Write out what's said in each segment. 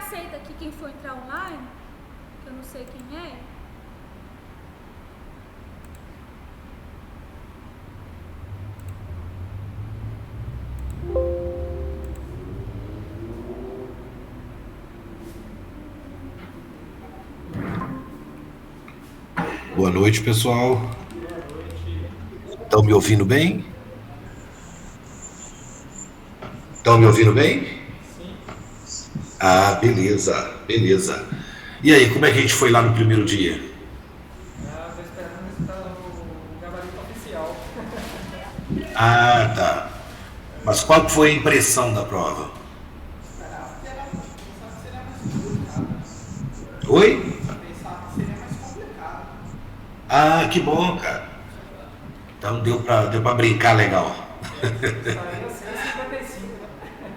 aceita aqui quem for entrar online, que eu não sei quem é. Boa noite, pessoal. Estão me ouvindo bem? Estão me ouvindo bem? Ah, beleza, beleza. E aí, como é que a gente foi lá no primeiro dia? Tô esperando o resultado do gabarito oficial. Ah, tá. Mas qual que foi a impressão da prova? Oi? Pensava que seria mais complicado. Ah, que bom, cara. Então deu pra brincar legal. Saiu a 6,55,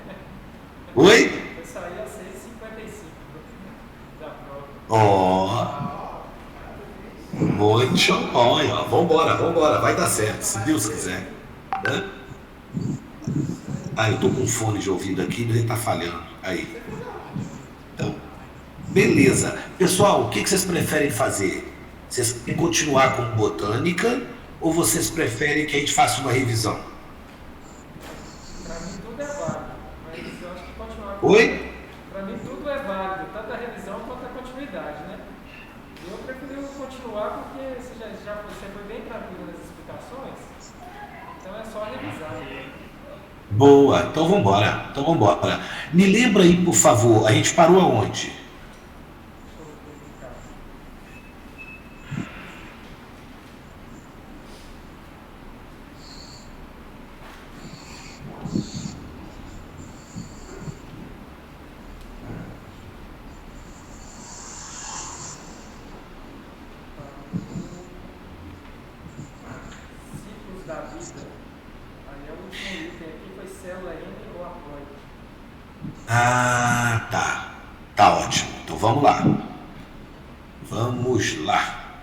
né? Oi? Eu saí a 6,55 da prova. Ó, muito show. Ó, vambora, vai dar certo, se Deus quiser. Né? Ah, eu tô com fone de ouvido aqui, mas ele tá falhando. Aí. Então, beleza. Pessoal, o que vocês preferem fazer? Vocês querem continuar com botânica ou vocês preferem que a gente faça uma revisão? Pra mim tudo é válido, mas eu acho que continuar com. Oi? Pra mim tudo é válido, tanto a revisão quanto a continuidade, né? Eu preferi continuar porque você foi bem tranquilo nas explicações, então é só revisar. Boa, então vambora. Me lembra aí, por favor, a gente parou aonde? Deixa eu verificar. Ciclos da vida. Aí é o último item aqui foi célula N ou haploide. Ah, tá. Tá ótimo. Então vamos lá. Vamos lá.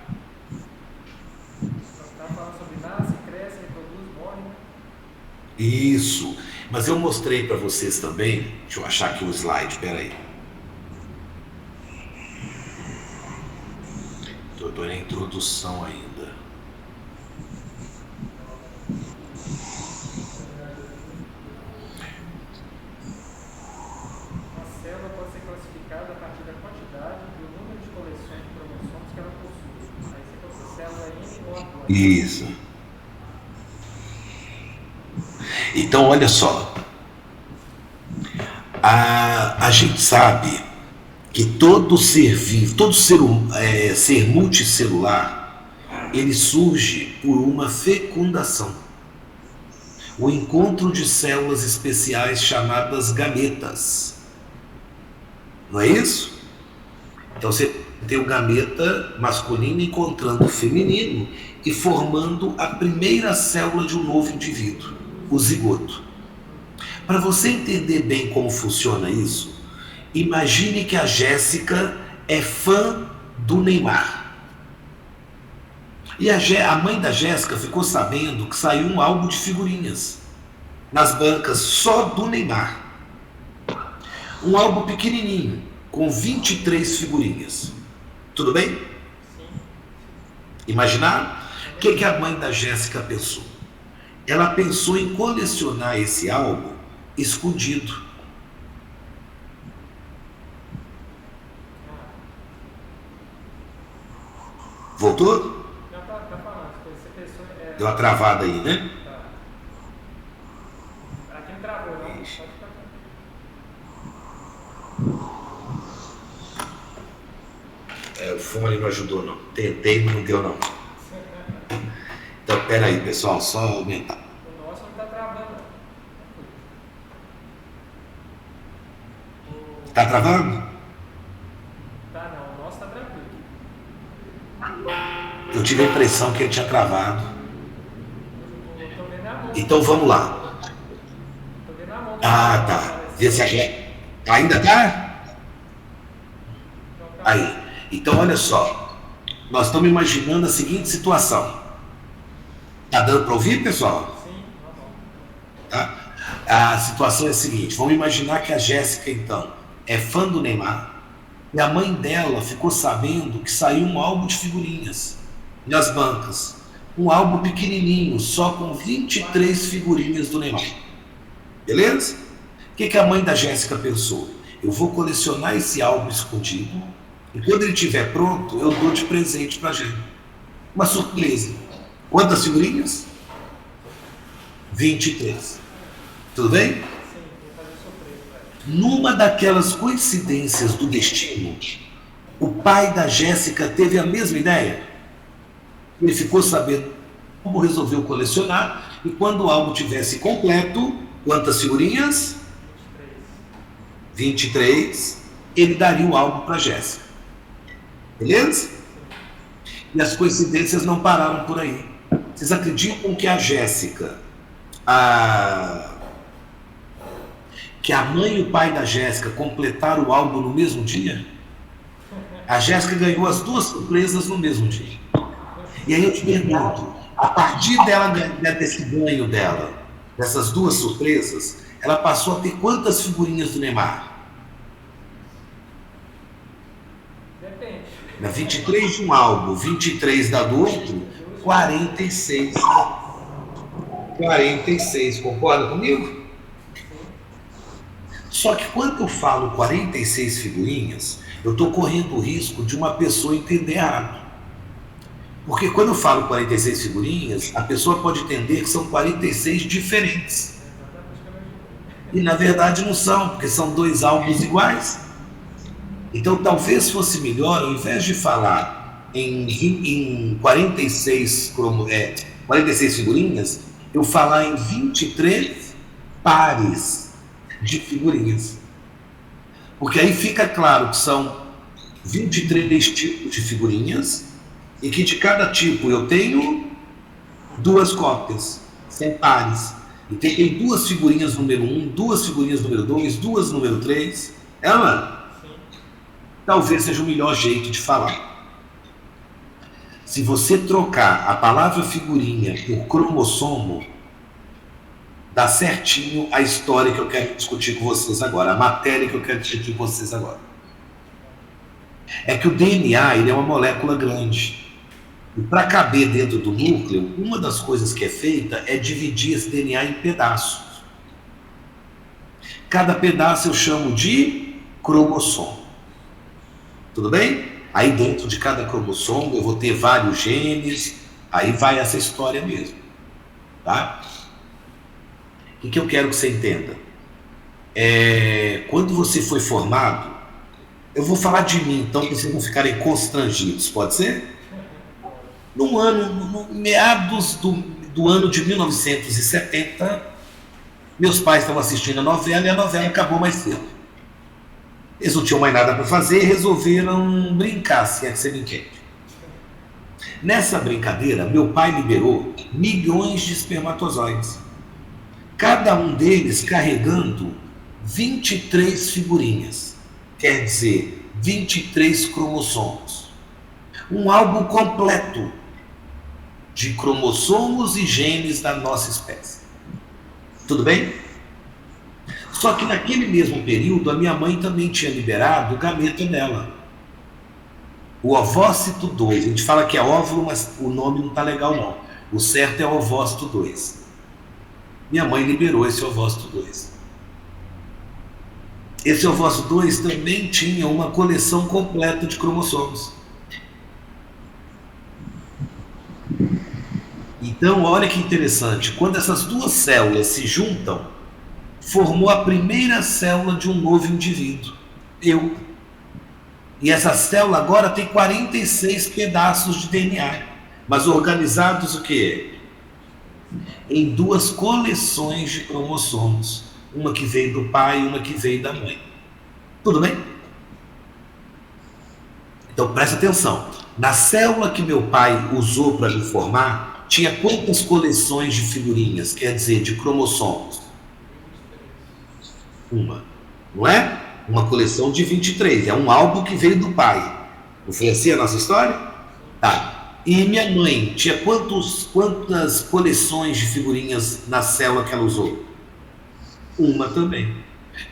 Então tá falando sobre nasce, cresce, reproduz, morre, né? Isso. Mas eu mostrei para vocês também. Deixa eu achar aqui o slide, peraí. Tô na introdução ainda. Uma célula pode ser classificada a partir da quantidade e o número de coleções de cromossomos que ela possui. Aí você colocou célula N ou haploide. Isso. Então, olha só. A gente sabe que todo ser vivo, ser multicelular, ele surge por uma fecundação. O encontro de células especiais chamadas gametas. Não é isso? Então você tem o gameta masculino encontrando o feminino e formando a primeira célula de um novo indivíduo, o zigoto. Para você entender bem como funciona isso, imagine que a Jéssica é fã do Neymar. E a mãe da Jéssica ficou sabendo que saiu um álbum de figurinhas nas bancas só do Neymar. Um álbum pequenininho, com 23 figurinhas. Tudo bem? Sim. Imaginaram? O que a mãe da Jéssica pensou? Ela pensou em colecionar esse álbum escondido. Voltou? Já tá falando. Você pensou. Deu uma travada aí, né? Tá. Aqui não travou, não. Pode ficar. O fone não ajudou, não. Tentei, mas não deu, não. Então, peraí, pessoal, só aumentar. O nosso não tá travando, não. Tá travando? Tá, não. O nosso tá tranquilo. Eu tive a impressão que ele tinha travado. Eu tô vendo a mão. Então, vamos lá. Tô vendo a mão. Ah, tá. Vê se a gente... Ainda tá? Aí. Então, olha só. Nós estamos imaginando a seguinte situação. Tá dando para ouvir, pessoal? Sim, Tá? A situação é a seguinte. Vamos imaginar que a Jéssica, então, é fã do Neymar, e a mãe dela ficou sabendo que saiu um álbum de figurinhas nas bancas. Um álbum pequenininho, só com 23 figurinhas do Neymar. Beleza? O que a mãe da Jéssica pensou? Eu vou colecionar esse álbum escondido, e quando ele estiver pronto, eu dou de presente pra gente. Uma surpresa. Quantas figurinhas? 23. Tudo bem? Sim, vou fazer surpresa, Numa daquelas coincidências do destino, o pai da Jéssica teve a mesma ideia. Ele ficou sabendo como resolveu colecionar, e quando o álbum tivesse completo, quantas figurinhas? 23. Ele daria o álbum para Jéssica. Beleza? E as coincidências não pararam por aí. Vocês acreditam que a Jéssica, que a mãe e o pai da Jéssica completaram o álbum no mesmo dia? A Jéssica ganhou as duas surpresas no mesmo dia. E aí eu te pergunto, a partir desse ganho dela, dessas duas surpresas, ela passou a ter quantas figurinhas do Neymar? Depende. 23 de um álbum, 23 da do outro, 46. 46, concorda comigo? Só que quando eu falo 46 figurinhas, eu estou correndo o risco de uma pessoa entender errado. Porque quando eu falo 46 figurinhas, a pessoa pode entender que são 46 diferentes. E na verdade não são, porque são dois álbuns iguais. Então talvez fosse melhor, ao invés de falar em 46 figurinhas, eu falar em 23 pares de figurinhas. Porque aí fica claro que são 23 tipos de figurinhas, e que de cada tipo eu tenho duas cópias, são pares. E tem duas figurinhas número 1, duas figurinhas número 2, duas número 3. É, mano? Talvez seja o melhor jeito de falar. Se você trocar a palavra figurinha por cromossomo, dá certinho a história que eu quero discutir com vocês agora, a matéria que eu quero discutir com vocês agora. É que o DNA ele é uma molécula grande. E para caber dentro do núcleo, uma das coisas que é feita é dividir esse DNA em pedaços. Cada pedaço eu chamo de cromossomo. Tudo bem? Aí dentro de cada cromossomo eu vou ter vários genes, aí vai essa história mesmo. Tá? O que eu quero que você entenda? Quando você foi formado, eu vou falar de mim, então, para vocês não ficarem constrangidos, pode ser? No meados do ano de 1970, meus pais estavam assistindo a novela e a novela acabou mais cedo. Eles não tinham mais nada para fazer e resolveram brincar, se é que você me entende. Nessa brincadeira, meu pai liberou milhões de espermatozoides, cada um deles carregando 23 figurinhas, quer dizer, 23 cromossomos. Um álbum completo de cromossomos e genes da nossa espécie. Tudo bem? Só que naquele mesmo período, a minha mãe também tinha liberado o gameta dela. O ovócito 2. A gente fala que é óvulo, mas o nome não está legal não. O certo é o ovócito 2. Minha mãe liberou esse ovócito 2. Esse ovócito 2 também tinha uma coleção completa de cromossomos. Então, olha que interessante, quando essas duas células se juntam, formou a primeira célula de um novo indivíduo, eu. E essa célula agora tem 46 pedaços de DNA, mas organizados o quê? Em duas coleções de cromossomos, uma que veio do pai e uma que veio da mãe. Tudo bem? Então presta atenção, na célula que meu pai usou para me formar, tinha quantas coleções de figurinhas, quer dizer, de cromossomos? Uma, não é? Uma coleção de 23, é um álbum que veio do pai. Não foi assim a nossa história? Tá. E minha mãe tinha quantas coleções de figurinhas na célula que ela usou? Uma também.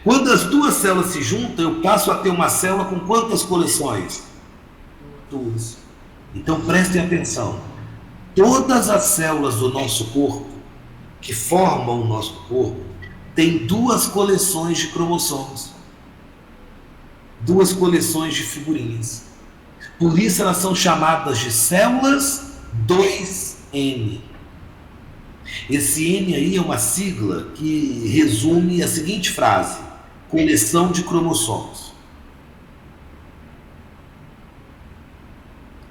Quando as duas células se juntam, eu passo a ter uma célula com quantas coleções? Duas. Então prestem atenção. Todas as células do nosso corpo, que formam o nosso corpo, têm duas coleções de cromossomos. Duas coleções de figurinhas. Por isso elas são chamadas de células 2N. Esse N aí é uma sigla que resume a seguinte frase: coleção de cromossomos.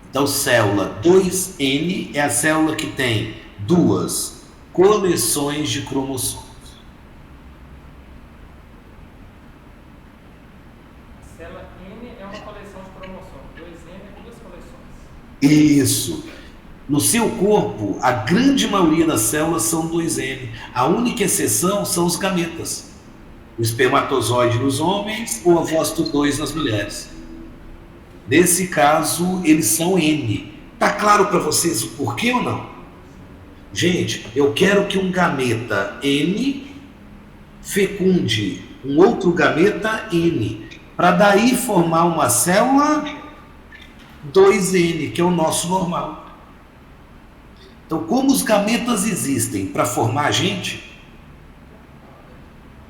Então, célula 2N é a célula que tem duas coleções de cromossomos. Célula N é uma coleção de cromossomos, 2N é duas coleções. Isso. No seu corpo, a grande maioria das células são 2N. A única exceção são os gametas. O espermatozoide nos homens ou o ovócito 2 nas mulheres. Nesse caso, eles são N. Tá claro para vocês o porquê ou não? Gente, eu quero que um gameta N fecunde um outro gameta N, para daí formar uma célula 2N, que é o nosso normal. Então, como os gametas existem para formar a gente,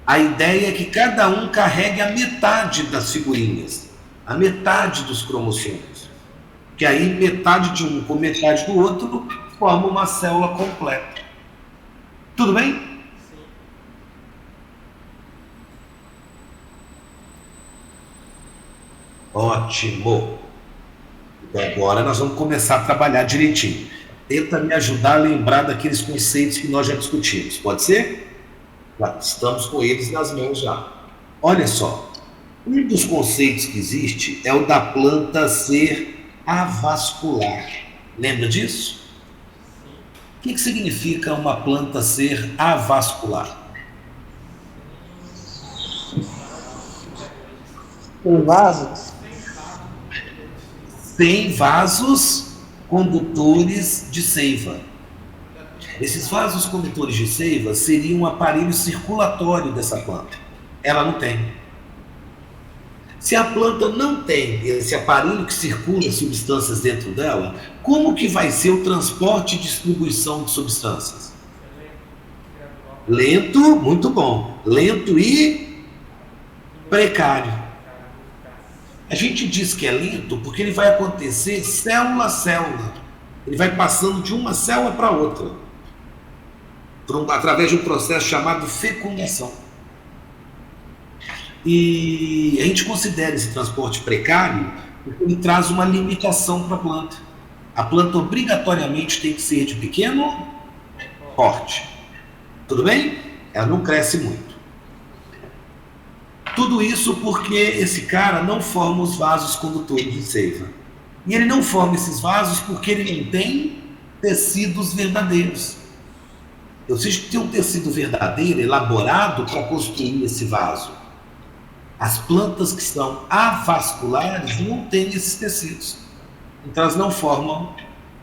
a ideia é que cada um carregue a metade das figurinhas, a metade dos cromossomos. Que aí metade de um com metade do outro forma uma célula completa. Tudo bem? Sim. Ótimo. Então agora nós vamos começar a trabalhar direitinho. Tenta me ajudar a lembrar daqueles conceitos que nós já discutimos. Pode ser? Estamos com eles nas mãos já. Olha só. Um dos conceitos que existe é o da planta ser avascular. Lembra disso? O que significa uma planta ser avascular? Tem vasos? Tem vasos condutores de seiva. Esses vasos condutores de seiva seriam um aparelho circulatório dessa planta. Ela não tem. Se a planta não tem esse aparelho que circula substâncias dentro dela, como que vai ser o transporte e distribuição de substâncias? Lento, muito bom. Lento e precário. A gente diz que é lento porque ele vai acontecer célula a célula. Ele vai passando de uma célula para outra, através de um processo chamado fecundação. E a gente considera esse transporte precário porque ele traz uma limitação para a planta. A planta obrigatoriamente tem que ser de pequeno porte. Tudo bem? Ela não cresce muito. Tudo isso porque esse cara não forma os vasos condutores de seiva. E ele não forma esses vasos porque ele não tem tecidos verdadeiros. Eu preciso ter um tecido verdadeiro, elaborado para construir esse vaso. As plantas que são avasculares não têm esses tecidos. Então elas não formam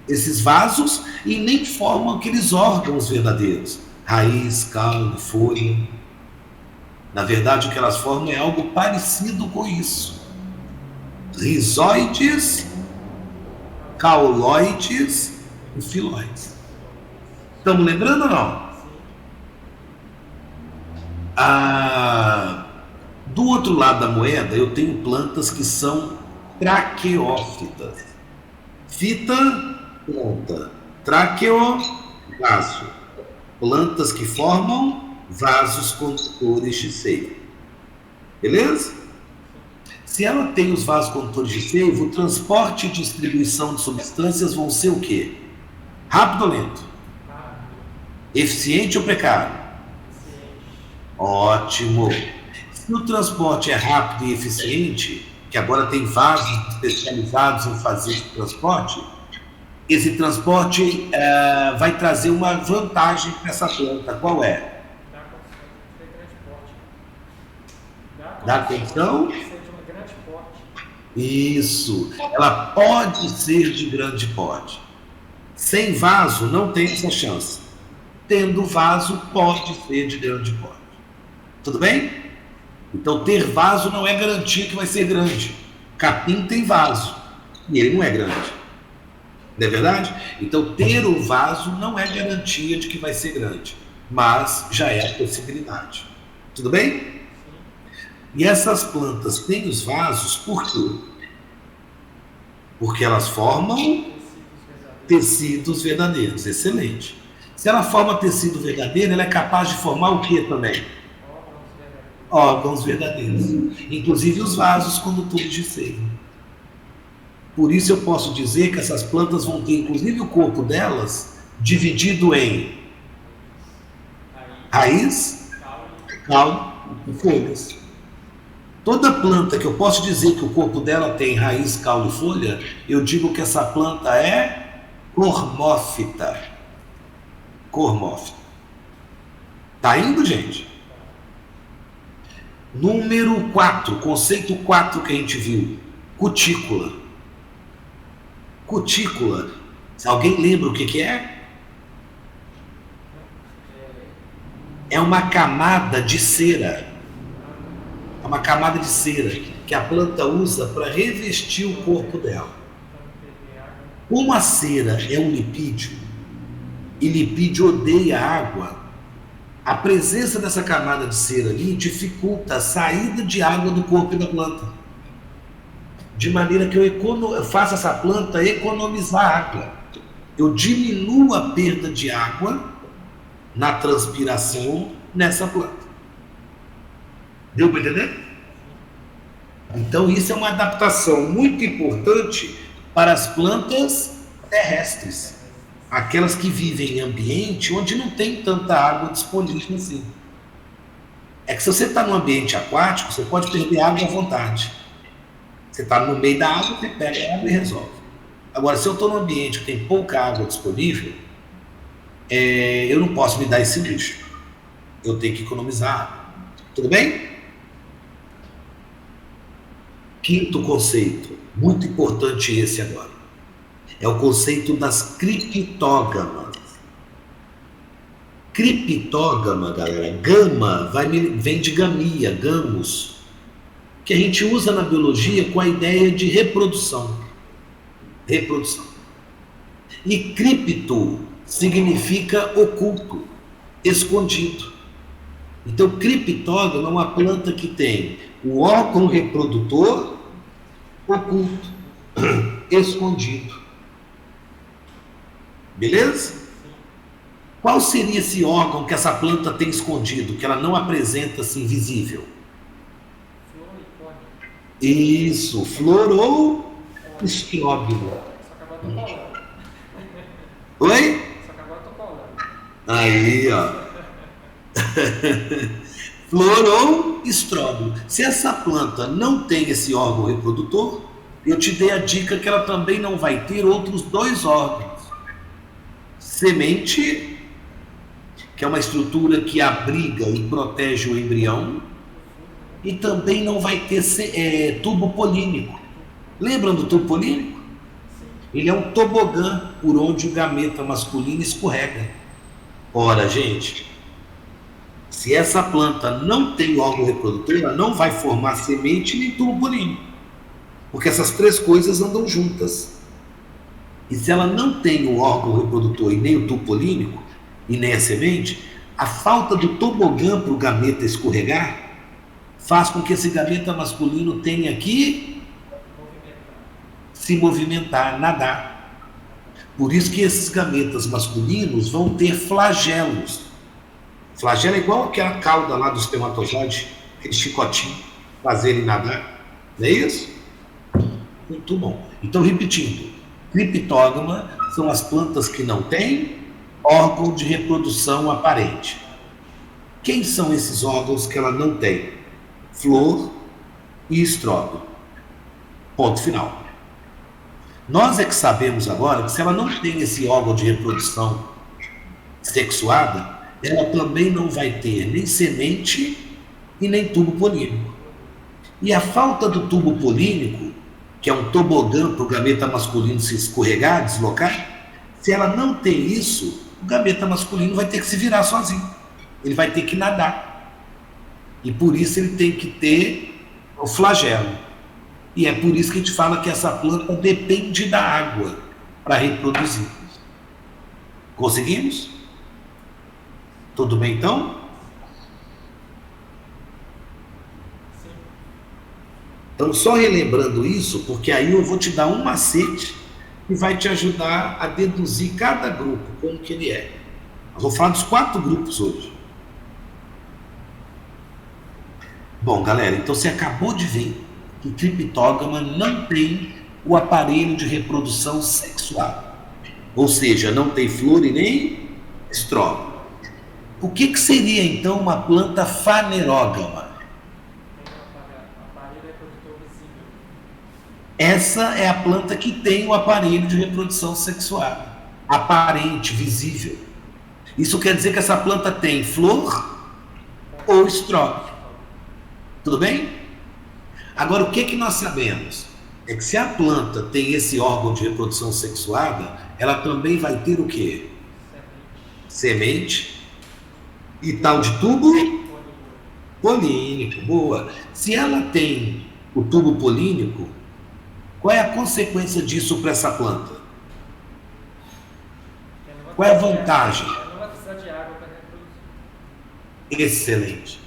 esses vasos e nem formam aqueles órgãos verdadeiros. Raiz, caule, folha. Na verdade, o que elas formam é algo parecido com isso. Rizóides, cauloides e filóides. Estamos lembrando ou não? Do outro lado da moeda, eu tenho plantas que são traqueófitas. Fita, planta. Traqueo, vaso. Plantas que formam vasos condutores de seiva. Beleza? Se ela tem os vasos condutores de seiva, o transporte e distribuição de substâncias vão ser o quê? Rápido ou lento? Eficiente ou precário? Ótimo. Se o transporte é rápido e eficiente, que agora tem vasos especializados em fazer esse transporte, esse transporte vai trazer uma vantagem para essa planta. Qual é? Dá condição? Isso. Ela pode ser de grande porte. Sem vaso, não tem essa chance. Tendo vaso, pode ser de grande porte. Tudo bem? Então, ter vaso não é garantia que vai ser grande. Capim tem vaso e ele não é grande. Não é verdade? Então, ter o vaso não é garantia de que vai ser grande, mas já é a possibilidade. Tudo bem? E essas plantas têm os vasos por quê? Porque elas formam tecidos verdadeiros. Excelente. Se ela forma tecido verdadeiro, ela é capaz de formar o que também? Órgãos verdadeiros. Inclusive os vasos condutores de seiva. Por isso eu posso dizer que essas plantas vão ter, inclusive o corpo delas, dividido em raiz, caule e folhas. Toda planta que eu posso dizer que o corpo dela tem raiz, caule e folha, eu digo que essa planta é cormófita. Cormófita. Tá indo, gente? Número 4, conceito 4 que a gente viu, cutícula. Cutícula, se alguém lembra o que é? É uma camada de cera. É uma camada de cera que a planta usa para revestir o corpo dela. Como a cera é um lipídio, e lipídio odeia água, a presença dessa camada de cera ali dificulta a saída de água do corpo da planta. De maneira que eu faço essa planta economizar água. Eu diminuo a perda de água na transpiração nessa planta. Deu para entender? Então isso é uma adaptação muito importante para as plantas terrestres. Aquelas que vivem em ambiente onde não tem tanta água disponível assim. É que se você está num ambiente aquático, você pode perder água à vontade. Você está no meio da água, você pega a água e resolve. Agora, se eu estou num ambiente que tem pouca água disponível, eu não posso me dar esse luxo. Eu tenho que economizar água. Tudo bem? Quinto conceito, muito importante esse agora. É o conceito das criptógamas. Criptógama, galera, gama vem de gamia, gamos, que a gente usa na biologia com a ideia de reprodução. Reprodução. E cripto significa oculto, escondido. Então, criptógama é uma planta que tem o órgão reprodutor oculto, escondido. Beleza? Qual seria esse órgão que essa planta tem escondido, que ela não apresenta assim visível? Isso, flor ou estróbilo. Oi? Aí, ó. Flor ou estróbilo. Se essa planta não tem esse órgão reprodutor, eu te dei a dica que ela também não vai ter outros dois órgãos. Semente, que é uma estrutura que abriga e protege o embrião, e também não vai ter tubo polínico. Lembram do tubo polínico? Ele é um tobogã por onde o gameta masculino escorrega. Ora, gente, se essa planta não tem órgão reprodutor, ela não vai formar semente nem tubo polínico, porque essas três coisas andam juntas. E se ela não tem o órgão reprodutor e nem o tubo polínico, e nem a semente, a falta do tobogã para o gameta escorregar faz com que esse gameta masculino tenha que se movimentar, nadar. Por isso que esses gametas masculinos vão ter flagelos. Flagelo é igual aquela cauda lá do espermatozoide, aquele chicotinho, fazer ele nadar. Não é isso? Muito bom. Então, repetindo, criptógama são as plantas que não têm órgão de reprodução aparente. Quem são esses órgãos que ela não tem? Flor e estróbilo. Ponto final. Nós é que sabemos agora que se ela não tem esse órgão de reprodução sexuada, ela também não vai ter nem semente e nem tubo polínico. E a falta do tubo polínico, que é um tobogã para o gameta masculino se escorregar, deslocar, se ela não tem isso, o gameta masculino vai ter que se virar sozinho. Ele vai ter que nadar. E por isso ele tem que ter o flagelo. E é por isso que a gente fala que essa planta depende da água para reproduzir. Conseguimos? Tudo bem então? Sim. Então, só relembrando isso, porque aí eu vou te dar um macete que vai te ajudar a deduzir cada grupo, como que ele é. Eu vou falar dos 4 grupos hoje. Bom, galera, então você acabou de ver que Criptógama não tem o aparelho de reprodução sexual. Ou seja, não tem flor e nem estróbilo. O que seria então uma planta fanerógama? Tem um aparelho reprodutor visível. Essa é a planta que tem o aparelho de reprodução sexual, aparente, visível. Isso quer dizer que essa planta tem flor ou estróbilo. Tudo bem? Agora, o que nós sabemos? É que se a planta tem esse órgão de reprodução sexuada, ela também vai ter o quê? Semente e tal de tubo polínico. Boa. Se ela tem o tubo polínico, qual é a consequência disso para essa planta? Qual é a vantagem? Ela não vai precisar de água para reproduzir. Excelente.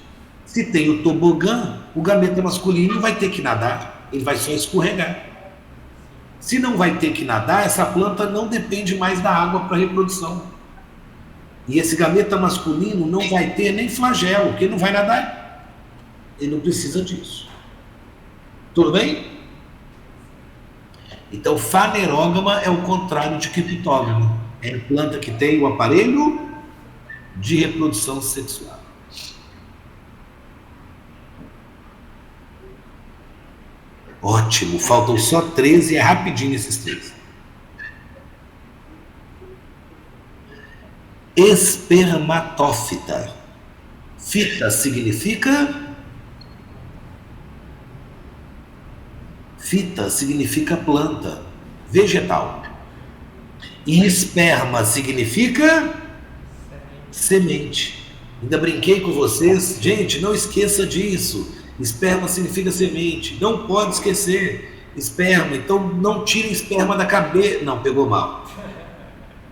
Se tem o tobogã, o gameta masculino vai ter que nadar, ele vai só escorregar. Se não vai ter que nadar, essa planta não depende mais da água para reprodução. E esse gameta masculino não vai ter nem flagelo, porque não vai nadar. Ele não precisa disso. Tudo bem? Então, fanerógama é o contrário de criptógama. É a planta que tem o aparelho de reprodução sexual. Ótimo, faltam só 13 e é rapidinho esses 3. Espermatófita. Fita significa? Fita significa planta, vegetal. E esperma significa? Semente. Ainda brinquei com vocês. Gente, não esqueça disso. Esperma significa semente. Não pode esquecer. Esperma. Então não tire esperma da cabeça. Não, pegou mal.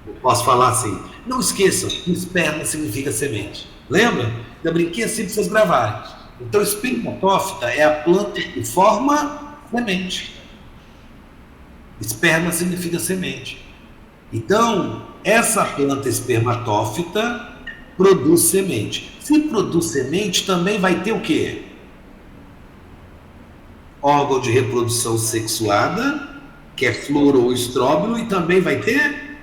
Eu posso falar assim. Não esqueçam. Esperma significa semente. Lembra? Ainda brinquei assim para vocês gravarem. Então espermatófita é a planta que forma semente. Esperma significa semente. Então, essa planta espermatófita produz semente. Se produz semente, também vai ter o quê? Órgão de reprodução sexuada, que é flor ou estróbilo, e também vai ter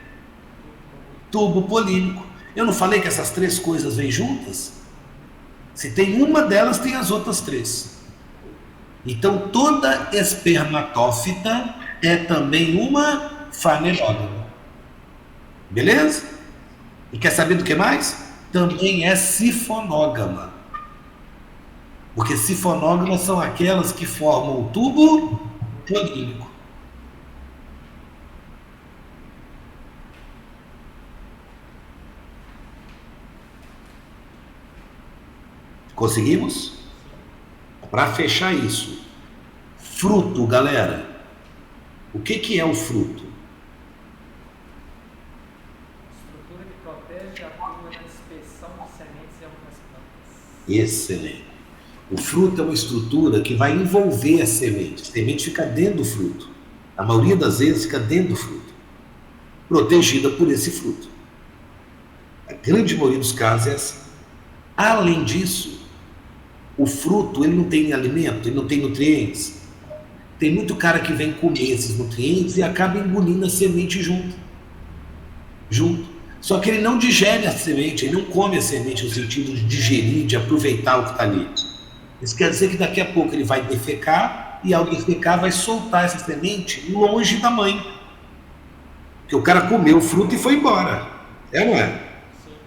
tubo polínico. Eu não falei que essas 3 coisas vêm juntas? Se tem uma delas, tem as outras 3. Então, toda espermatófita é também uma fanerógama. Beleza? E quer saber do que mais? Também é sifonógama. Porque sifonógamas são aquelas que formam o tubo polínico. Conseguimos? Para fechar isso, fruto, galera. O que é o fruto? Estrutura que protege a atua na dispersão de sementes em algumas plantas. Excelente. O fruto é uma estrutura que vai envolver a semente. A semente fica dentro do fruto. A maioria das vezes fica dentro do fruto, protegida por esse fruto. A grande maioria dos casos é assim. Além disso, o fruto ele não tem alimento, ele não tem nutrientes. Tem muito cara que vem comer esses nutrientes e acaba engolindo a semente junto. Só que ele não digere a semente, ele não come a semente no sentido de digerir, de aproveitar o que está ali. Isso quer dizer que daqui a pouco ele vai defecar e ao defecar vai soltar essa semente longe da mãe. Porque o cara comeu o fruto e foi embora. É ou não é?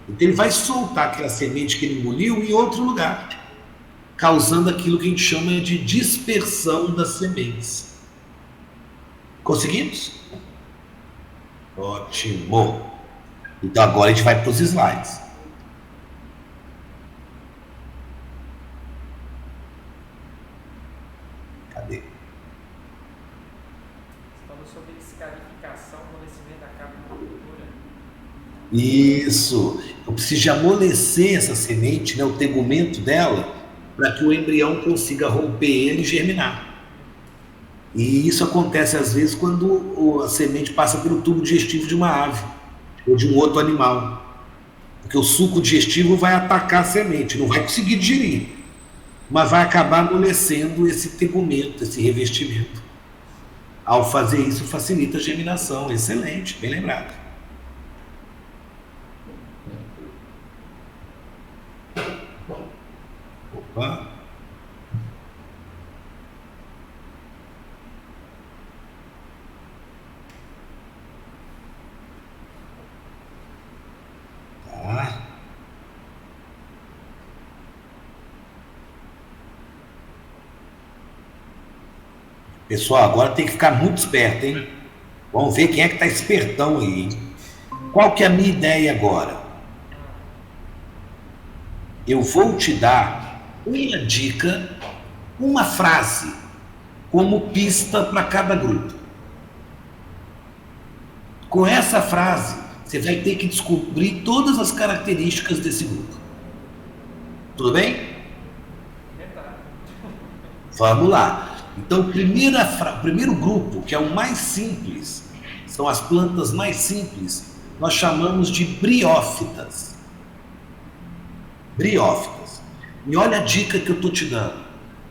Então ele vai soltar aquela semente que ele engoliu em outro lugar, causando aquilo que a gente chama de dispersão das sementes. Conseguimos? Ótimo! Então agora a gente vai para os slides. falou sobre escarificação, amolecimento da capa da cultura. Isso. Eu preciso de amolecer essa semente, né, o tegumento dela, para que o embrião consiga romper ele e germinar. E isso acontece às vezes quando a semente passa pelo tubo digestivo de uma ave ou de um outro animal. Porque o suco digestivo vai atacar a semente, não vai conseguir digerir, mas vai acabar amolecendo esse tegumento, esse revestimento. Ao fazer isso, facilita a germinação. Excelente, bem lembrado. Opa. Tá. Pessoal, agora tem que ficar muito esperto, hein? Vamos ver quem é que tá espertão aí, hein? Qual que é a minha ideia agora? Eu vou te dar uma dica, uma frase, como pista para cada grupo. Com essa frase, você vai ter que descobrir todas as características desse grupo. Tudo bem? Vamos lá. Então, o primeiro grupo, que é o mais simples, são as plantas mais simples, nós chamamos de briófitas. Briófitas. E olha a dica que eu estou te dando.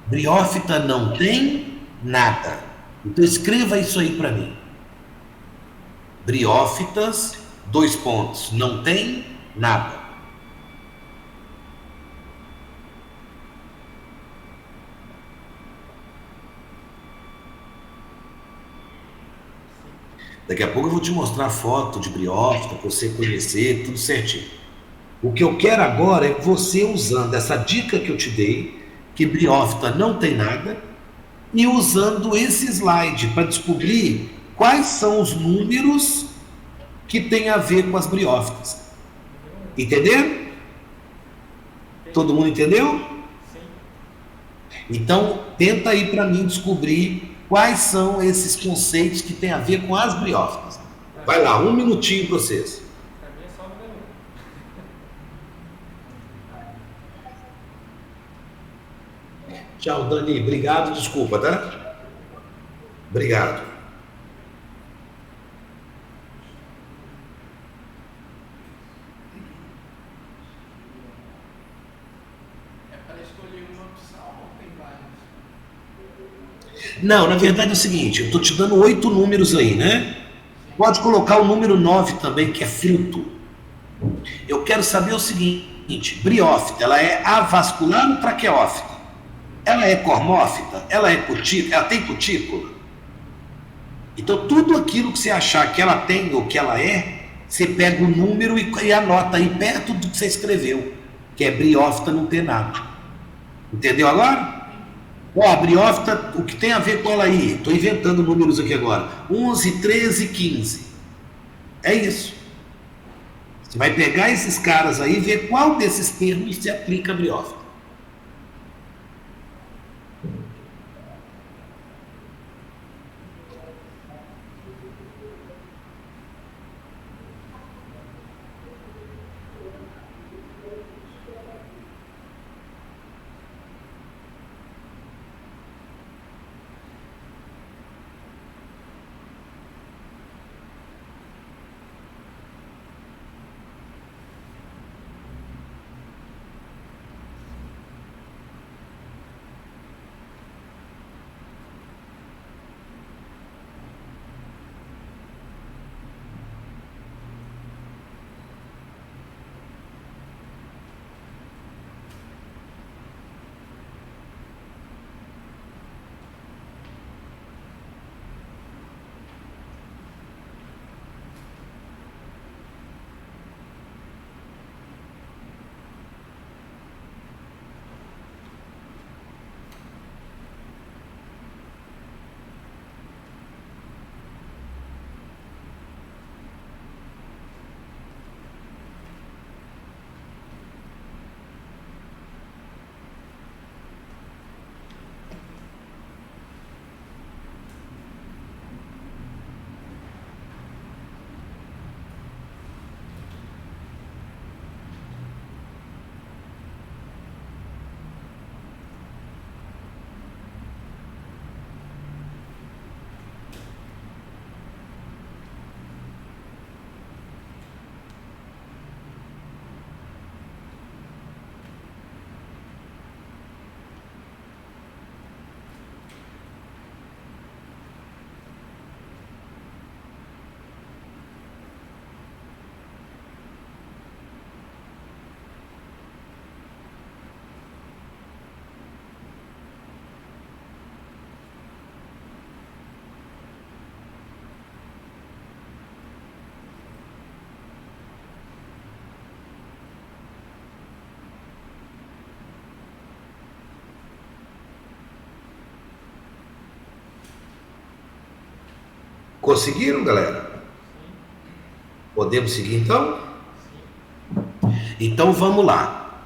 Briófita não tem nada. Então escreva isso aí para mim. Briófitas, dois pontos, não tem nada. Daqui a pouco eu vou te mostrar foto de briófita para você conhecer tudo certinho. O que eu quero agora é você usando essa dica que eu te dei, que briófita não tem nada, e usando esse slide para descobrir quais são os números que tem a ver com as briófitas. Entenderam? Todo mundo entendeu? Então, tenta aí para mim descobrir quais são esses conceitos que tem a ver com as briófitas. Vai lá, 1 minutinho para vocês. Para mim é só o número 1. Tchau, Dani. Obrigado, desculpa, tá? Obrigado. É para escolher uma opção ou tem várias? Não, na verdade é o seguinte, eu estou te dando 8 números aí, né? Pode colocar o número 9 também, que é fruto. Eu quero saber o seguinte, briófita, ela é avascular ou traqueófita? Ela é cormófita? Ela é cutícula? Ela tem cutícula? Então tudo aquilo que você achar que ela tem ou que ela é, você pega o número e anota aí perto do que você escreveu, que é briófita não ter nada. Entendeu agora? Ó, a briófita, o que tem a ver com ela aí? Estou inventando números aqui agora. 11, 13, 15. É isso. Você vai pegar esses caras aí e ver qual desses termos se aplica a briófita. Conseguiram, galera? Podemos seguir então? Então vamos lá.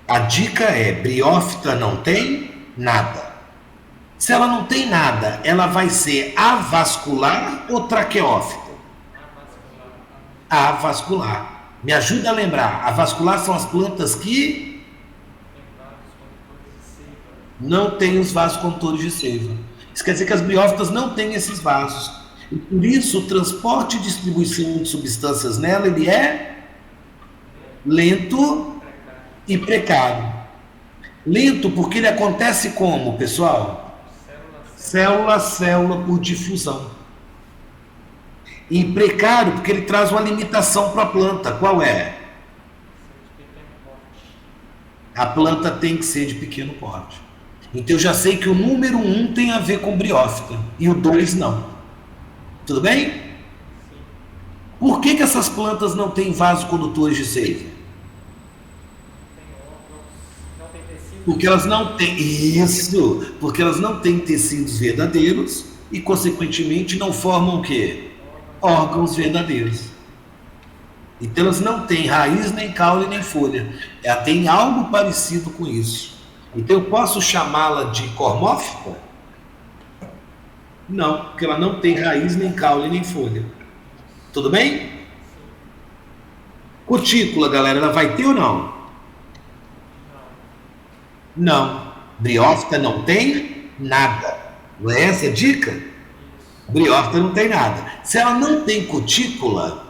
A dica é: briófita não tem nada. Se ela não tem nada, ela vai ser avascular ou traqueófita? Avascular. Me ajuda a lembrar. Avascular são as plantas que não têm os vasos condutores de seiva. Isso quer dizer que as briófitas não têm esses vasos. E por isso o transporte e distribuição de substâncias nela ele é lento e precário. Lento porque ele acontece como, pessoal? Célula a célula por difusão. E precário porque ele traz uma limitação para a planta. Qual é? A planta tem que ser de pequeno porte. Então eu já sei que o número 1 tem a ver com briófita e o 2 não. Tudo bem? Por que essas plantas não têm vasocondutores de seiva? Porque elas não têm isso, porque elas não têm tecidos verdadeiros e consequentemente não formam o quê? Órgãos verdadeiros. Então elas não têm raiz, nem caule, nem folha. Ela tem algo parecido com isso. Então eu posso chamá-la de cormófita? Não, porque ela não tem raiz, nem caule, nem folha. Tudo bem? Cutícula, galera, ela vai ter ou não? Não. Briófita não tem nada. Não é essa a dica? Briófita não tem nada. Se ela não tem cutícula,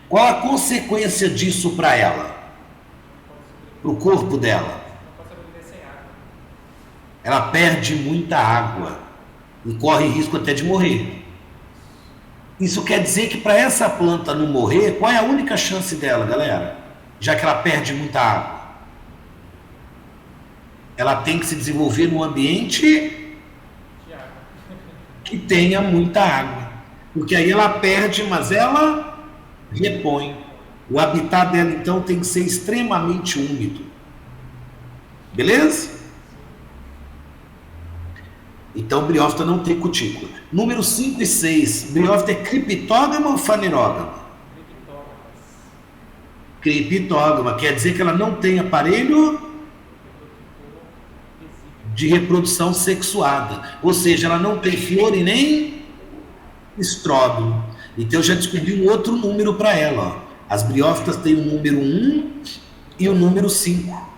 qual a consequência disso para ela? Para o corpo dela? Ela perde muita água e corre risco até de morrer. Isso quer dizer que para essa planta não morrer, qual é a única chance dela, galera? Já que ela perde muita água. Ela tem que se desenvolver num ambiente que tenha muita água. Porque aí ela perde, mas ela repõe. O habitat dela, então, tem que ser extremamente úmido. Beleza? Então, briófita não tem cutícula. Número 5 e 6. Briófita é criptógama ou fanerógama? Criptógama. Quer dizer que ela não tem aparelho de reprodução sexuada. Ou seja, ela não tem flor e nem estróbilo. Então, eu já descobri um outro número para ela. Ó. As briófitas têm o número 1 e o número 5.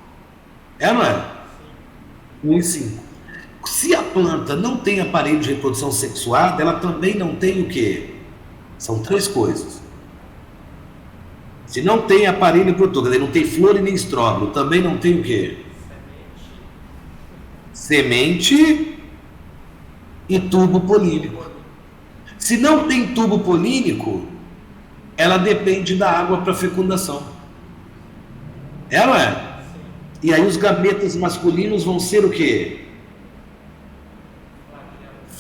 É, não é? 1 e 5. Se a planta não tem aparelho de reprodução sexuada, ela também não tem o quê? São 3 coisas. Se não tem aparelho reprodutor, quer dizer, não tem flor e nem estróbilo, também não tem o quê? Semente e tubo polínico. Se não tem tubo polínico, ela depende da água para fecundação. É, não é? E aí os gametas masculinos vão ser o quê?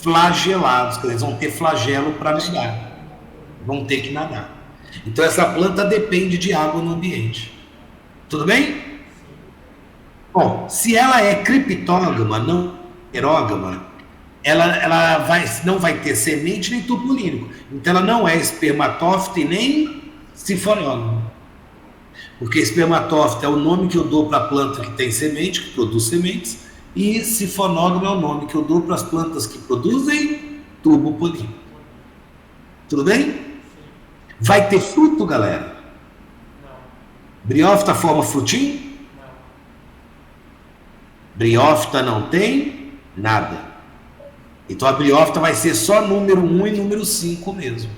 Flagelados, que eles vão ter flagelo para nadar, vão ter que nadar. Então essa planta depende de água no ambiente. Tudo bem? Bom, se ela é criptógama, não heterógama, ela não vai ter semente nem tubulínico. Então ela não é espermatófita e nem sifonógama. Porque espermatófita é o nome que eu dou para a planta que tem semente, que produz sementes. E sifonógama é o nome que eu dou para as plantas que produzem tubo polínico. Tudo bem? Vai ter fruto, galera? Não. Briófita forma frutinho? Não. Briófita não tem nada. Então a briófita vai ser só número 1 e número 5 mesmo.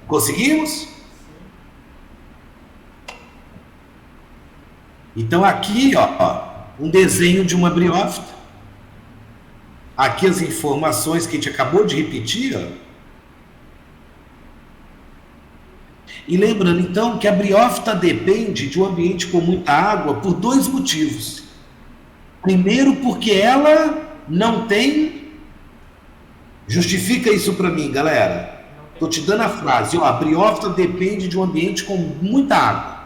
Conseguimos? Então aqui, ó, um desenho de uma briófita. Aqui as informações que a gente acabou de repetir. Ó. E lembrando então que a briófita depende de um ambiente com muita água por 2 motivos. Primeiro, porque ela não tem. Justifica isso para mim, galera. Estou te dando a frase. Ó, a briófita depende de um ambiente com muita água.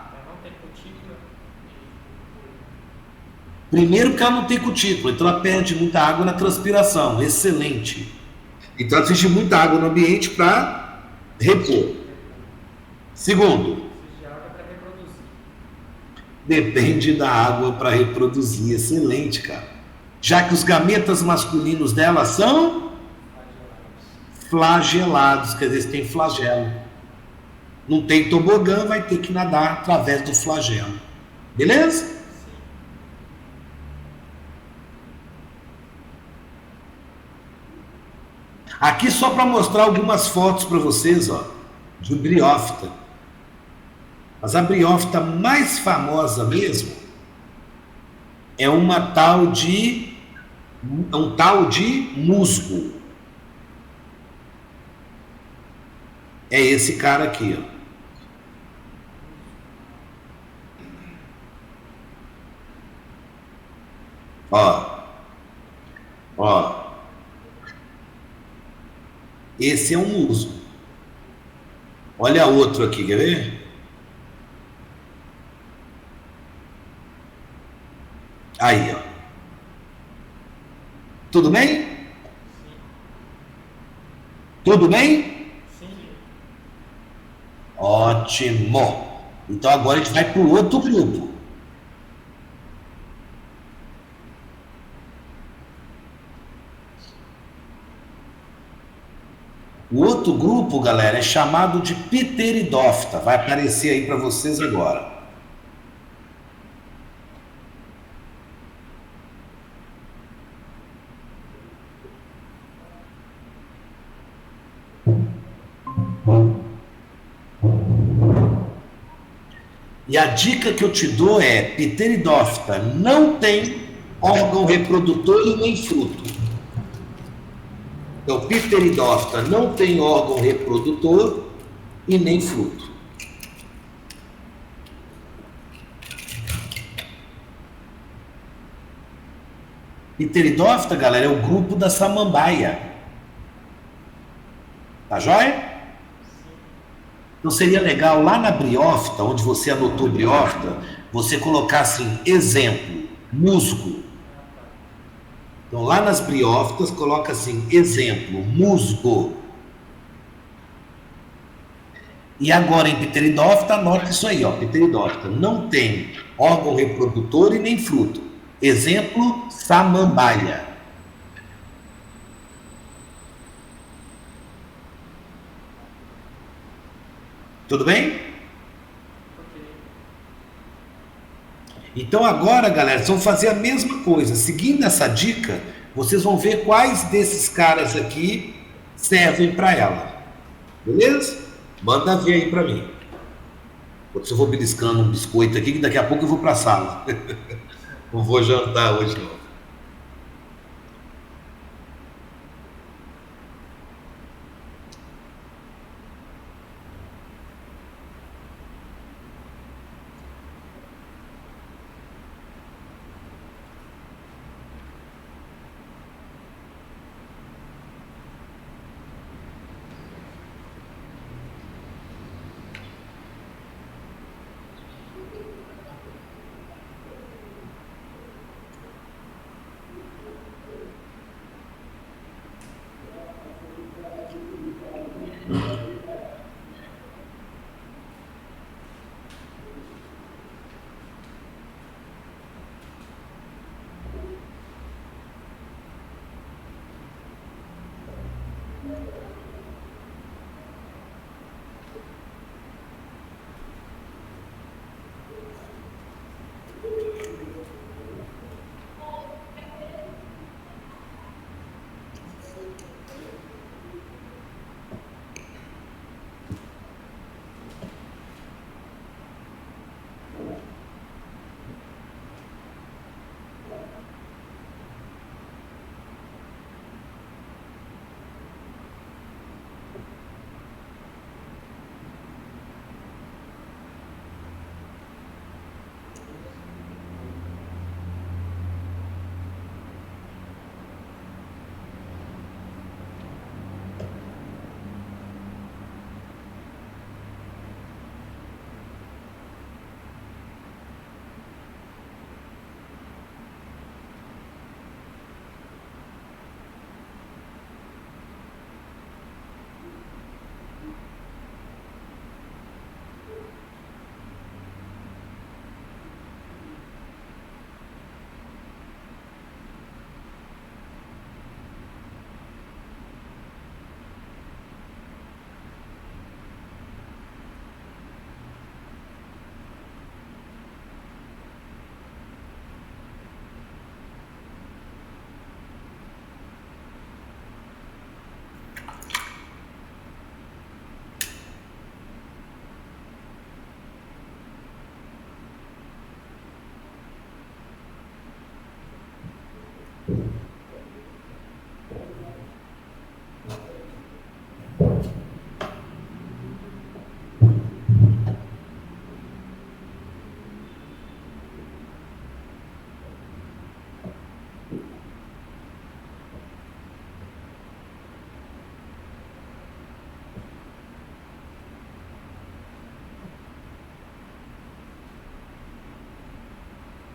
Primeiro porque ela não tem cutícula, então ela perde muita água na transpiração. Excelente. Então existe muita água no ambiente para repor. Segundo, Precisa de água para reproduzir. depende da água para reproduzir. Excelente, cara. Já que os gametas masculinos dela são flagelados, quer dizer, tem flagelo. Não tem tobogã, vai ter que nadar através do flagelo. Beleza? Aqui só para mostrar algumas fotos para vocês, ó, de briófita. Mas a briófita mais famosa mesmo é um tal de musgo. É esse cara aqui, ó. Ó. Esse é um musgo. Olha outro aqui, quer ver? Aí, ó. Tudo bem? Tudo bem? Sim. Ótimo. Então agora a gente vai para o outro grupo. O outro grupo, galera, é chamado de Pteridófita. Vai aparecer aí para vocês agora. E a dica que eu te dou é: Pteridófita não tem órgão reprodutor e nem fruto. Então, Pteridófita não tem órgão reprodutor e nem fruto. Pteridófita, galera, é o grupo da samambaia. Tá joia? Então seria legal lá na briófita, onde você anotou briófita, você colocar assim, exemplo, musgo. Então lá nas briófitas coloca assim, exemplo, musgo. E agora em Pteridófita, anota isso aí, ó, Pteridófita não tem órgão reprodutor e nem fruto. Exemplo, samambaia. Tudo bem? Então agora, galera, vocês vão fazer a mesma coisa. Seguindo essa dica, vocês vão ver quais desses caras aqui servem para ela. Beleza? Manda ver aí para mim. Eu vou beliscando um biscoito aqui, que daqui a pouco eu vou para a sala. Não vou jantar hoje não.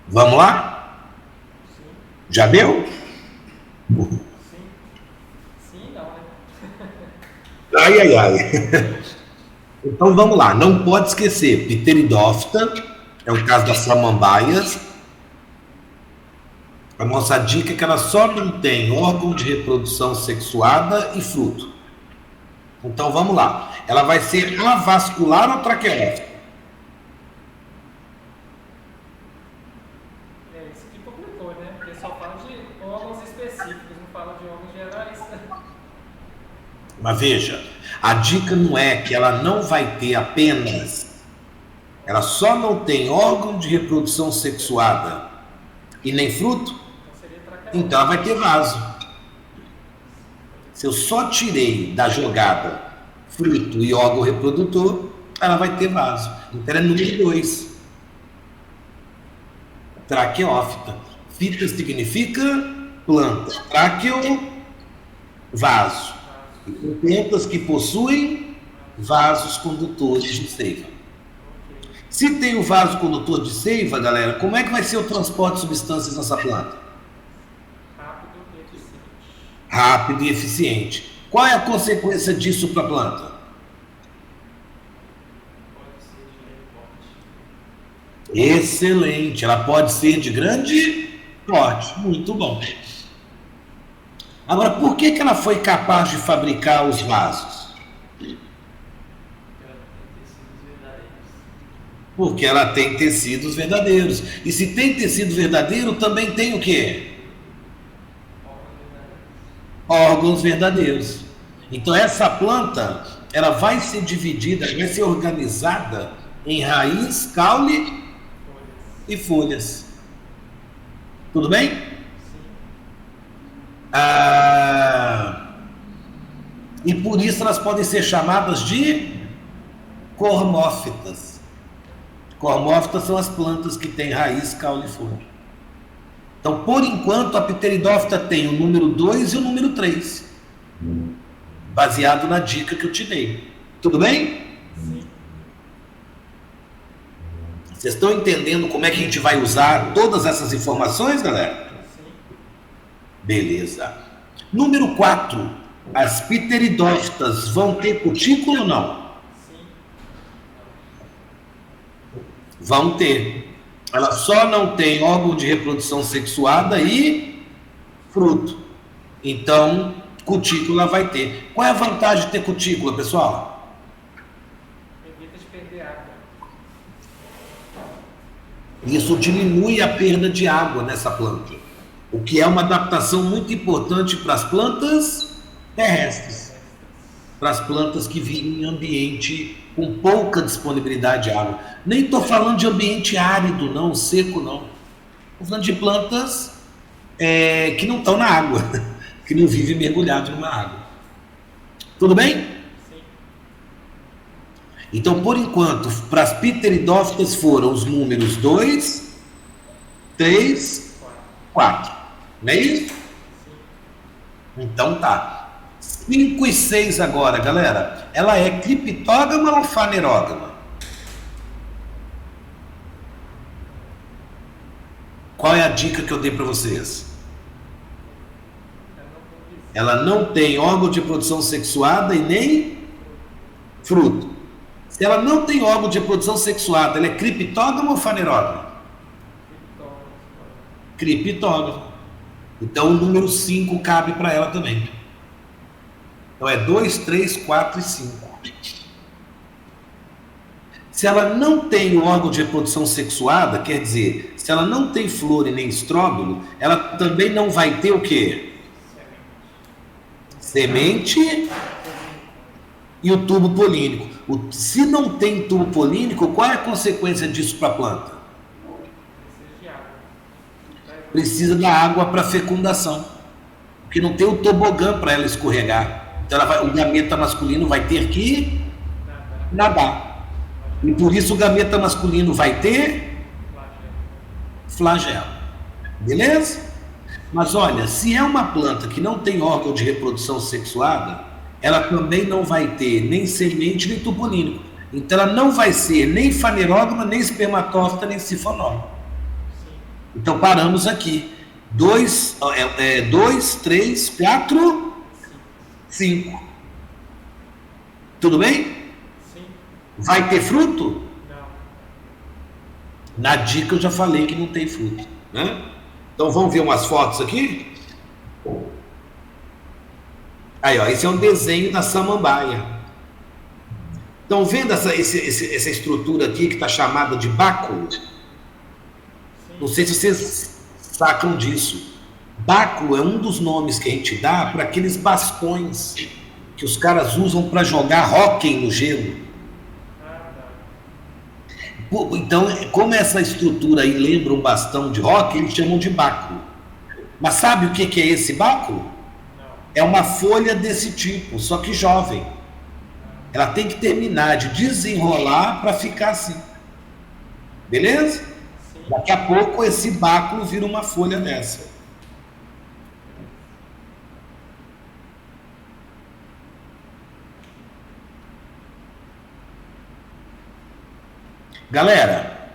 Vamos lá? Já deu? Sim. Sim, não, né? Ai, ai, ai. Então vamos lá, não pode esquecer, pteridófita, é o caso das samambaias. A nossa dica é que ela só não tem órgão de reprodução sexuada e fruto. Então vamos lá, ela vai ser avascular ou traqueófita? Isso que complicou, né? Porque só fala de órgãos específicos, não fala de órgãos gerais. Mas veja, a dica não é que ela não vai ter apenas, ela só não tem órgão de reprodução sexuada e nem fruto, Então seria traqueófita. então ela vai ter vaso. Se eu só tirei da jogada fruto e órgão reprodutor, ela vai ter vaso. Então ela é número 2. Traqueófita. Fita significa planta. Tráqueo, vaso. E plantas que possuem vasos condutores de seiva. Se tem o vaso condutor de seiva, galera, como é que vai ser o transporte de substâncias nessa planta? Rápido e eficiente. Rápido e eficiente. Qual é a consequência disso para a planta? Pode ser de grande porte. Excelente. Ela pode ser de grande porte. Muito bom. Agora, por que ela foi capaz de fabricar os vasos? Porque ela tem tecidos verdadeiros. E se tem tecido verdadeiro, também tem o quê? Órgãos verdadeiros. Então essa planta, ela vai ser dividida, vai ser organizada em raiz, caule e folhas. Tudo bem? E por isso elas podem ser chamadas de cormófitas. Cormófitas são as plantas que têm raiz, caule e folha. Então, por enquanto, a pteridófita tem o número 2 e o número 3, baseado na dica que eu te dei. Tudo bem? Sim. Vocês estão entendendo como é que a gente vai usar todas essas informações, galera? Sim. Beleza. Número 4. As pteridófitas vão ter cutícula ou não? Sim. Vão ter. Ela só não tem órgão de reprodução sexuada e fruto. Então, cutícula vai ter. Qual é a vantagem de ter cutícula, pessoal? Evita de perder água. Isso diminui a perda de água nessa planta, o que é uma adaptação muito importante para as plantas terrestres, para as plantas que vivem em ambiente com pouca disponibilidade de água. Nem estou falando de ambiente árido, não, seco, não. Estou falando de plantas que não estão na água, que não vivem mergulhados numa água. Tudo bem? Sim. Então, por enquanto, para as pteridófitas foram os números 2, 3, 4. Não é isso? Então tá. 5 e 6 agora, galera. Ela é criptógama ou fanerógama? Qual é a dica que eu dei para vocês? Ela não tem órgão de reprodução sexuada e nem fruto. Se ela não tem órgão de reprodução sexuada, ela é criptógama ou fanerógama? Criptógama. Então o número 5 cabe para ela também. Então é 2, 3, 4 e 5. Se ela não tem o órgão de reprodução sexuada, quer dizer, se ela não tem flor e nem estróbilo, ela também não vai ter o quê? Semente e o tubo polínico. Se não tem tubo polínico, qual é a consequência disso para a planta? Precisa de água. Precisa da água para fecundação, porque não tem o tobogã para ela escorregar. Então o gameta masculino vai ter que nadar. E por isso o gameta masculino vai ter flagelo. Beleza? Mas olha, se é uma planta que não tem órgão de reprodução sexuada, ela também não vai ter nem semente nem tubulínico. Então ela não vai ser nem fanerógama, nem espermatófita, nem sifonógama. Então paramos aqui. 2, 3, 4, 5. Tudo bem? Sim. Vai ter fruto? Não. Na dica eu já falei que não tem fruto, né? Então vamos ver umas fotos aqui? Aí, ó, esse é um desenho da samambaia. Estão vendo essa estrutura aqui que está chamada de báculo? Não sei se vocês sacam disso. Báculo é um dos nomes que a gente dá para aqueles bastões que os caras usam para jogar hóquei no gelo. Então, como essa estrutura aí lembra um bastão de hóquei, eles chamam de báculo. Mas sabe o que é esse báculo? É uma folha desse tipo, só que jovem. Ela tem que terminar de desenrolar para ficar assim. Beleza? Sim. Daqui a pouco esse báculo vira uma folha dessa. Galera,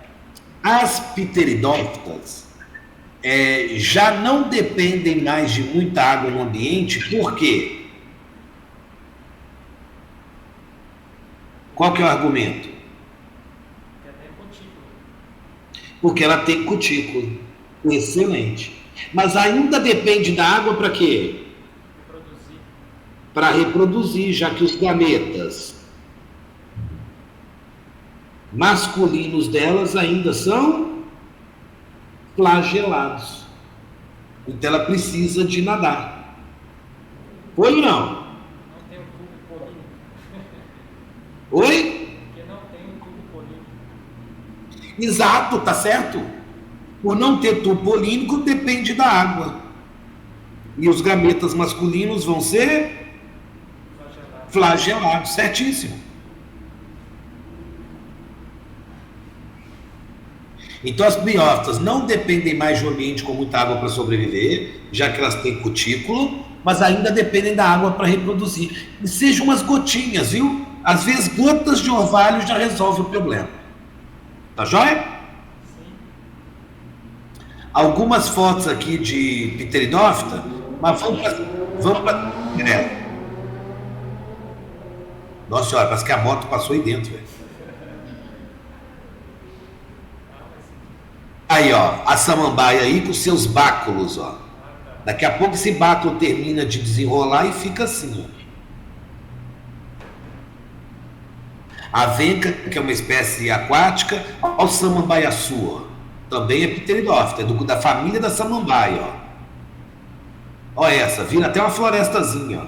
as pteridófitas já não dependem mais de muita água no ambiente, por quê? Qual que é o argumento? Porque tem cutícula. Porque ela tem cutícula. Excelente. Mas ainda depende da água para quê? Reproduzir. Para reproduzir, já que os gametas masculinos delas ainda são flagelados. Então ela precisa de nadar. Foi ou não? Não tem um tubo polínico. Oi? Porque não tem um tubo polínico. Exato, tá certo? Por não ter tubo polínico, depende da água. E os gametas masculinos vão ser Flagelado. flagelados, certíssimo. Então as biófitas não dependem mais de um ambiente com muita água para sobreviver, já que elas têm cutículo, mas ainda dependem da água para reproduzir. E sejam umas gotinhas, viu? Às vezes gotas de orvalho já resolve o problema. Tá joia? Sim. Algumas fotos aqui de pteridófita, mas vamos para Nossa senhora, parece que a moto passou aí dentro, velho. Aí, ó, a samambaia aí com seus báculos, ó. Daqui a pouco esse báculo termina de desenrolar e fica assim, ó. A venca, que é uma espécie aquática, ó, o samambaiaçu, ó. Também é pteridófita, é da família da samambaia, ó. Ó essa, vira até uma florestazinha, ó.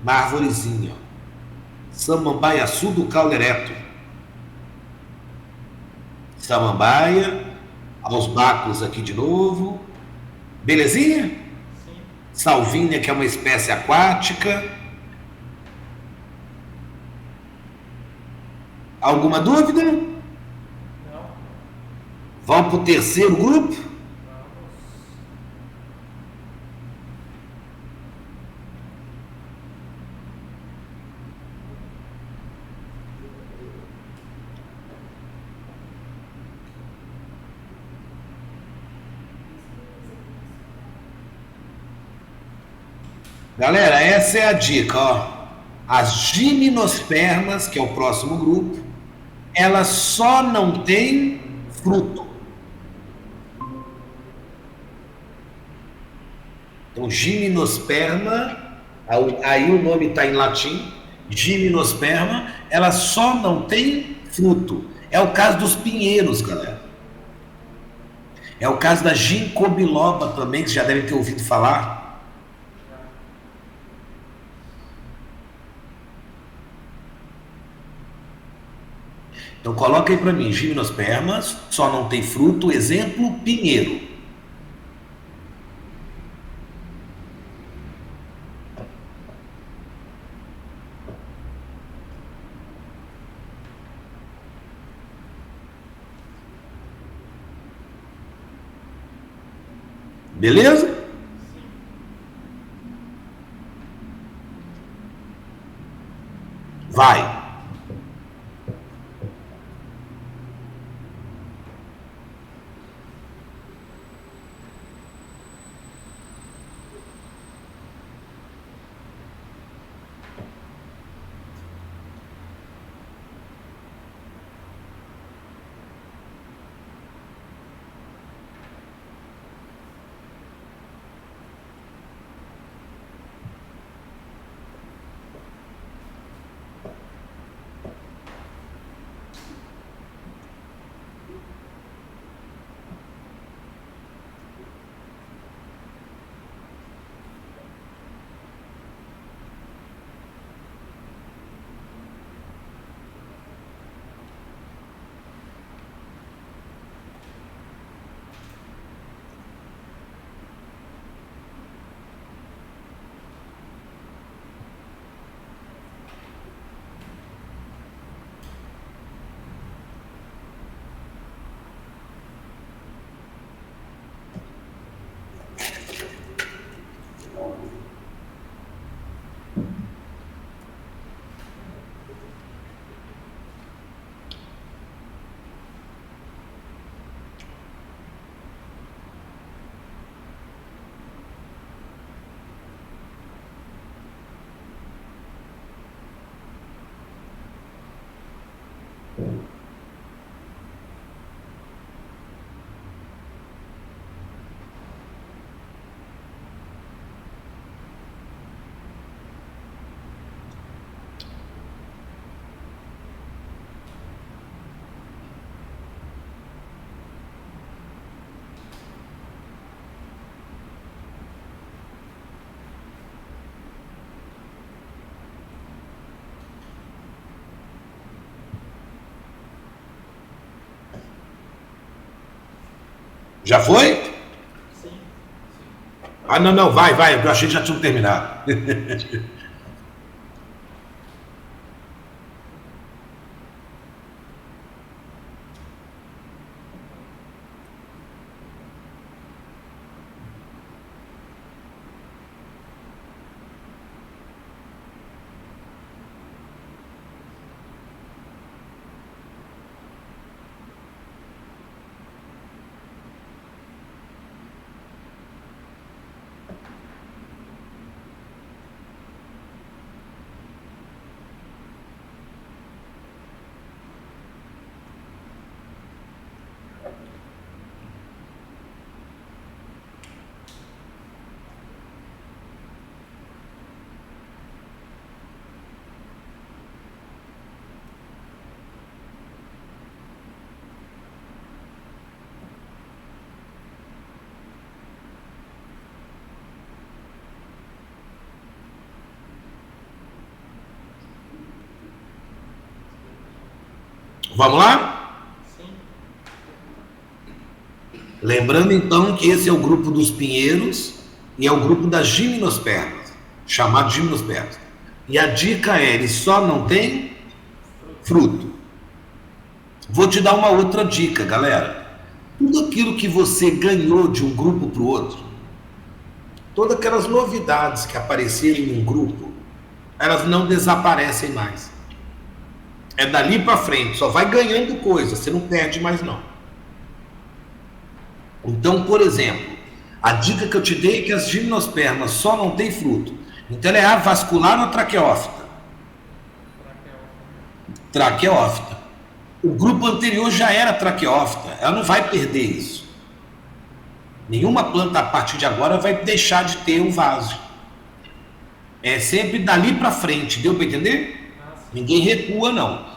Uma arvorezinha, ó. Samambaiaçu do caule ereto. Samambaia. Aos báculos aqui de novo. Belezinha? Sim. Salvínia, que é uma espécie aquática. Alguma dúvida? Não. Vamos para o terceiro grupo? Vamos. Galera, essa é a dica, ó. As gimnospermas, que é o próximo grupo, elas só não têm fruto. Então, gimnosperma, aí o nome está em latim, gimnosperma, ela só não tem fruto. É o caso dos pinheiros, galera. É o caso da ginkgo biloba também, que vocês já devem ter ouvido falar. Então coloca aí para mim, gimnospermas, só não tem fruto, exemplo, pinheiro. Beleza? Vai. Já foi? Sim. Ah, não, vai, eu achei que já tinha terminado. Vamos lá? Sim. Lembrando então que esse é o grupo dos pinheiros e é o grupo das gimnospermas, chamado gimnospermas. E a dica é, ele só não tem fruto. Vou te dar uma outra dica, galera. Tudo aquilo que você ganhou de um grupo para o outro, todas aquelas novidades que apareceram em um grupo, elas não desaparecem mais. É dali para frente, só vai ganhando coisa, você não perde mais não. Então, por exemplo, a dica que eu te dei é que as gimnospermas só não tem fruto. Então ela é avascular ou traqueófita? Traqueófita. O grupo anterior já era traqueófita, ela não vai perder isso. Nenhuma planta a partir de agora vai deixar de ter um vaso. É sempre dali para frente, deu para entender? Ninguém recua não.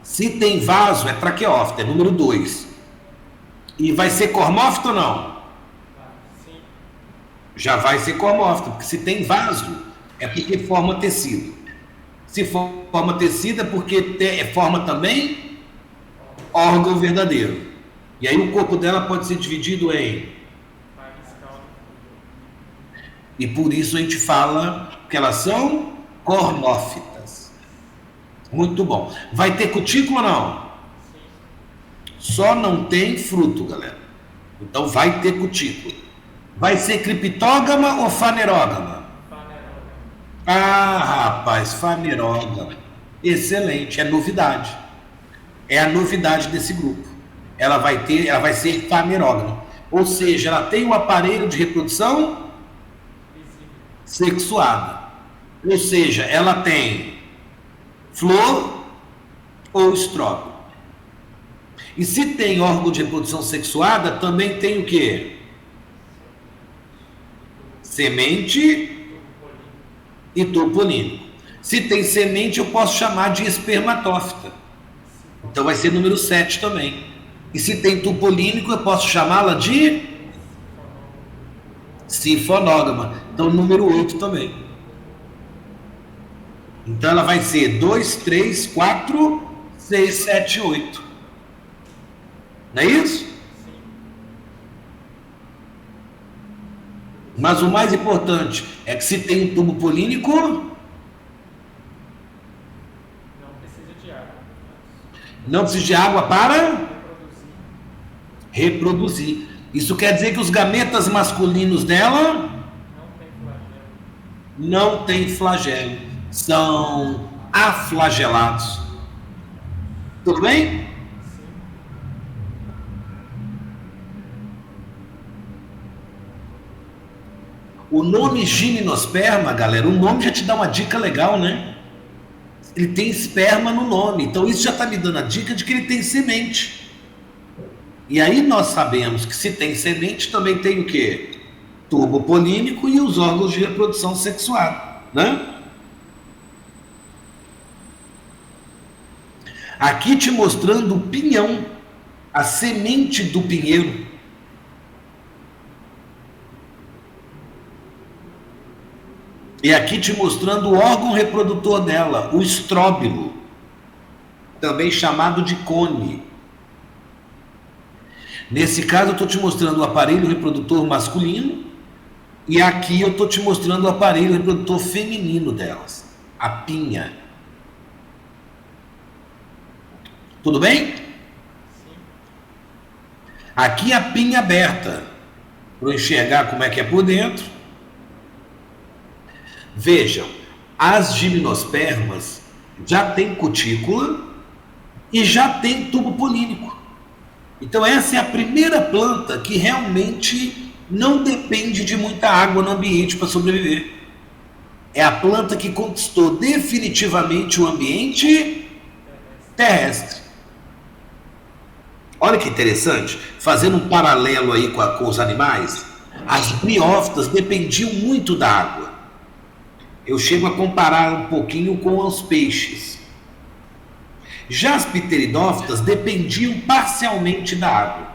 Se tem vaso, é traqueófita, é número 2. E vai ser cormófita ou não? Sim. Já vai ser cormófita, porque se tem vaso, é porque forma tecido. Se forma tecido é porque forma também órgão verdadeiro. E aí o corpo dela pode ser dividido em... E por isso a gente fala que elas são cormófitas. Muito bom. Vai ter cutícula ou não? Só não tem fruto, galera. Então vai ter cutícula. Vai ser criptógama ou fanerógama? Ah, rapaz, fanerógama. Excelente, é novidade. É a novidade desse grupo. Ela vai ser fanerógama. Ou seja, ela tem um aparelho de reprodução sexuada. Ou seja, ela tem flor ou estróbilo. E se tem órgão de reprodução sexuada, também tem o quê? Semente e topolínico. Se tem semente, eu posso chamar de espermatófita. Então vai ser número 7 também. E se tem tupolínico, eu posso chamá-la de sifonógama. Então número 8 também. Então ela vai ser 2, 3, 4, 6, 7, 8. Não é isso? Mas o mais importante é que se tem um tubo polínico, Não precisa de água. não precisa de água para reproduzir. Isso quer dizer que os gametas masculinos dela Não tem flagelo. não têm flagelo, são aflagelados. Tudo bem? O nome gimnosperma, galera, o nome já te dá uma dica legal, né? Ele tem esperma no nome, então isso já está me dando a dica de que ele tem semente. E aí nós sabemos que se tem semente também tem o quê? Tubo polínico e os órgãos de reprodução sexual, né? Aqui te mostrando o pinhão, a semente do pinheiro. E aqui te mostrando o órgão reprodutor dela, o estróbilo, também chamado de cone. Nesse caso, eu estou te mostrando o aparelho reprodutor masculino e aqui eu estou te mostrando o aparelho reprodutor feminino delas, a pinha. Tudo bem? Aqui a pinha aberta, para eu enxergar como é que é por dentro. Vejam, as gimnospermas já tem cutícula e já tem tubo polínico. Então essa é a primeira planta que realmente não depende de muita água no ambiente para sobreviver. É a planta que conquistou definitivamente o ambiente terrestre. Olha que interessante, fazendo um paralelo aí com os animais, as briófitas dependiam muito da água. Eu chego a comparar um pouquinho com os peixes. Já as pteridófitas dependiam parcialmente da água.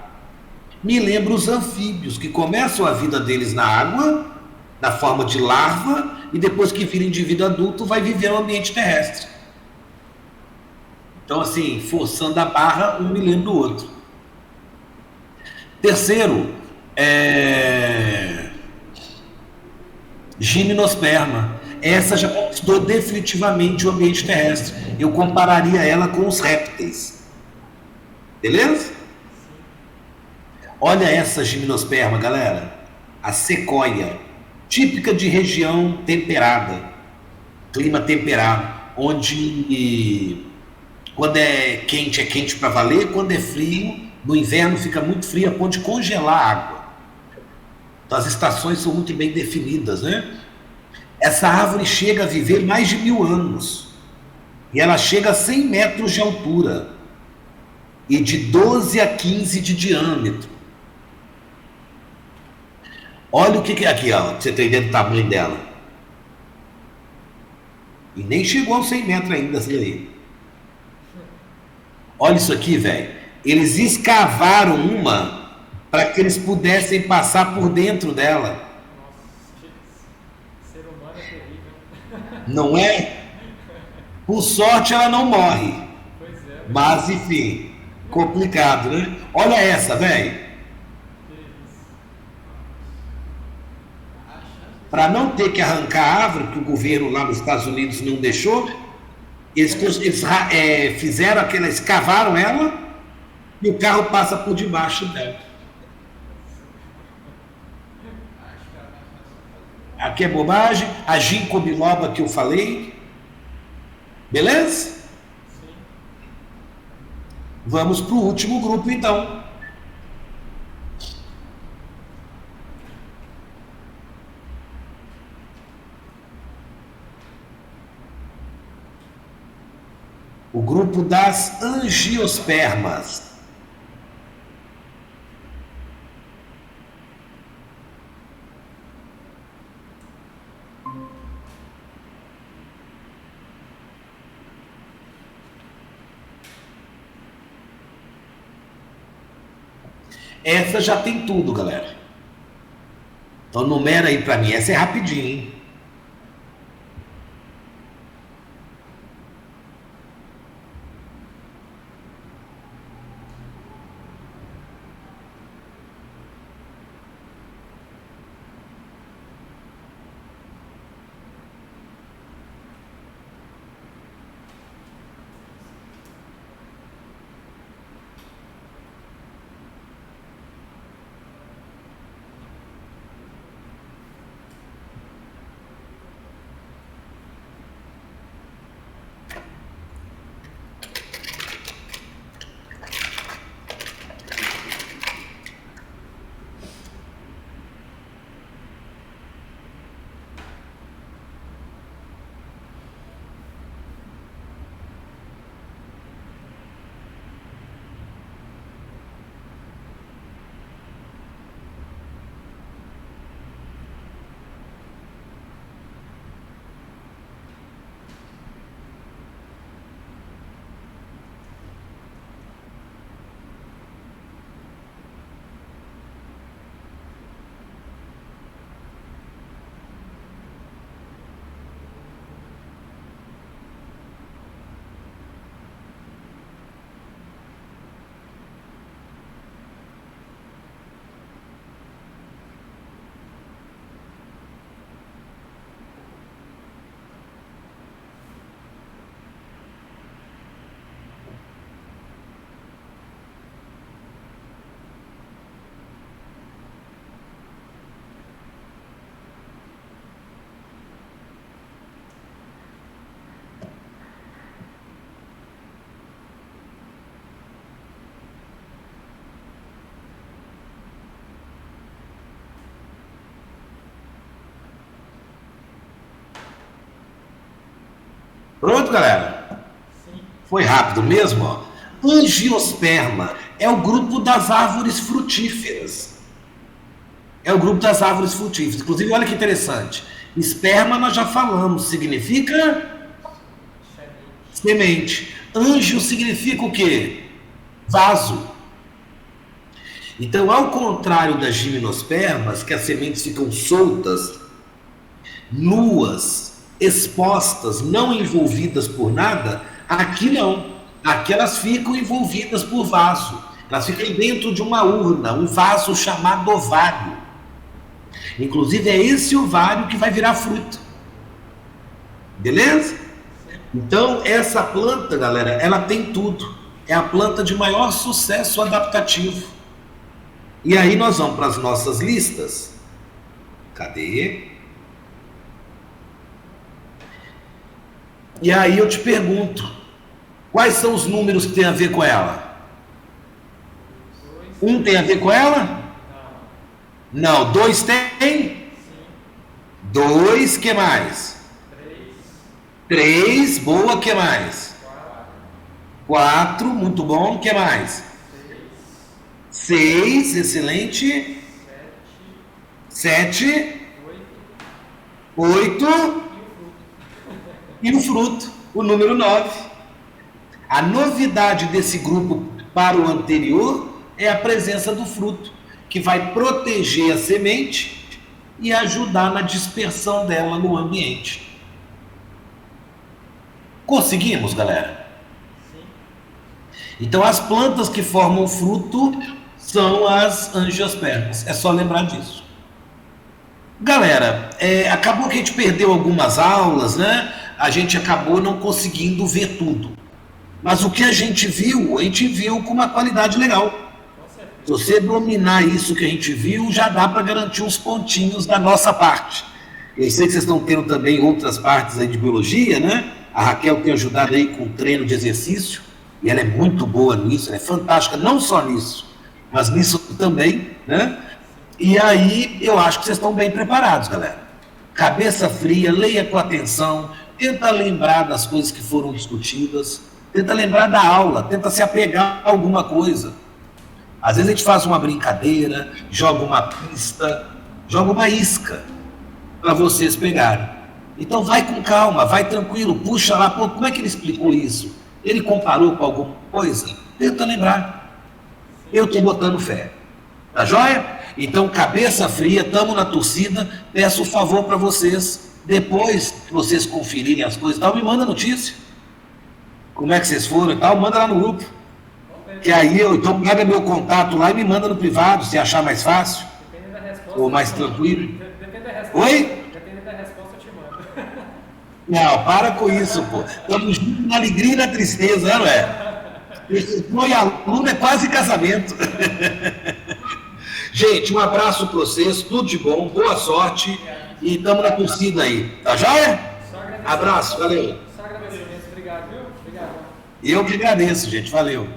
Me lembro os anfíbios, que começam a vida deles na água, na forma de larva, e depois que virem de vida adulto, vai viver no ambiente terrestre. Então, assim, forçando a barra, um me lembra do outro. Terceiro, gimnosperma. Essa já conquistou definitivamente o ambiente terrestre. Eu compararia ela com os répteis. Beleza? Olha essa gimnosperma, galera. A sequoia, típica de região temperada, clima temperado, onde quando é quente para valer, quando é frio, no inverno fica muito frio a ponto de congelar a água. Então as estações são muito bem definidas, né? Essa árvore chega a viver mais de 1000 anos. E ela chega a 100 metros de altura. E de 12 a 15 de diâmetro. Olha o que é aqui, ó, pra você ter ideia do tamanho dela. E nem chegou aos 100 metros ainda, assim aí. Olha isso aqui, velho. Eles escavaram uma para que eles pudessem passar por dentro dela. Ser humano é terrível. Não é? Por sorte ela não morre. Pois é. Mas, enfim, complicado, né? Olha essa, velho. Que isso. Para não ter que arrancar a árvore, que o governo lá nos Estados Unidos não deixou, eles fizeram aquela, escavaram ela e o carro passa por debaixo dela. Aqui é bobagem, a ginkgo biloba que eu falei. Beleza? Sim. Vamos para o último grupo, então. O grupo das angiospermas. Essa já tem tudo, galera. Então numera aí para mim. Essa é rapidinho, hein? Pronto, galera? Foi rápido mesmo, ó. Angiosperma é o grupo das árvores frutíferas. É o grupo das árvores frutíferas. Inclusive, olha que interessante. Esperma nós já falamos, significa semente. Ângio significa o quê? Vaso. Então, ao contrário das gimnospermas, que as sementes ficam soltas, nuas, expostas, não envolvidas por nada, aqui não. Aqui elas ficam envolvidas por vaso. Elas ficam dentro de uma urna, um vaso chamado ovário. Inclusive é esse ovário que vai virar fruto. Beleza? Então essa planta, galera, ela tem tudo. É a planta de maior sucesso adaptativo. E aí nós vamos para as nossas listas. Cadê? E aí eu te pergunto, quais são os números que tem a ver com ela? 1 tem a ver com ela? Não. 2 tem? 2, que mais? 3, boa, que mais? 4, muito bom, que mais? 6, excelente. 7, 8 e o fruto, o número 9. A novidade desse grupo para o anterior é a presença do fruto, que vai proteger a semente e ajudar na dispersão dela no ambiente. Conseguimos, galera? Então, as plantas que formam fruto são as angiospermas. É só lembrar disso. Galera, acabou que a gente perdeu algumas aulas, né? A gente acabou não conseguindo ver tudo. Mas o que a gente viu com uma qualidade legal. Se você dominar isso que a gente viu, já dá para garantir uns pontinhos da nossa parte. Eu sei que vocês estão tendo também outras partes aí de biologia, né? A Raquel tem ajudado aí com o treino de exercício, e ela é muito boa nisso, ela é fantástica, não só nisso, mas nisso também, né? E aí eu acho que vocês estão bem preparados, galera. Cabeça fria, leia com atenção, tenta lembrar das coisas que foram discutidas, tenta lembrar da aula, tenta se apegar a alguma coisa. Às vezes a gente faz uma brincadeira, joga uma pista, joga uma isca para vocês pegarem. Então vai com calma, vai tranquilo, puxa lá, pô, como é que ele explicou isso? Ele comparou com alguma coisa? Tenta lembrar. Eu estou botando fé. Tá joia? Então, cabeça fria, estamos na torcida, peço um favor para vocês, depois que vocês conferirem as coisas e tal, me manda notícia. Como é que vocês foram e tal, manda lá no grupo. Que aí então pega meu contato lá e me manda no privado, se achar mais fácil. Dependendo da resposta. Ou mais tranquilo. Dependendo da resposta. Oi? Dependendo da resposta, eu te mando. Não, para com isso, pô. Estamos juntos na alegria e na tristeza, não é? Professor e aluno é quase casamento. Gente, um abraço para vocês, tudo de bom, boa sorte e estamos na torcida aí. Tá joia? Abraço, valeu. Só agradecimentos, obrigado, viu? Obrigado. Eu que agradeço, gente, valeu.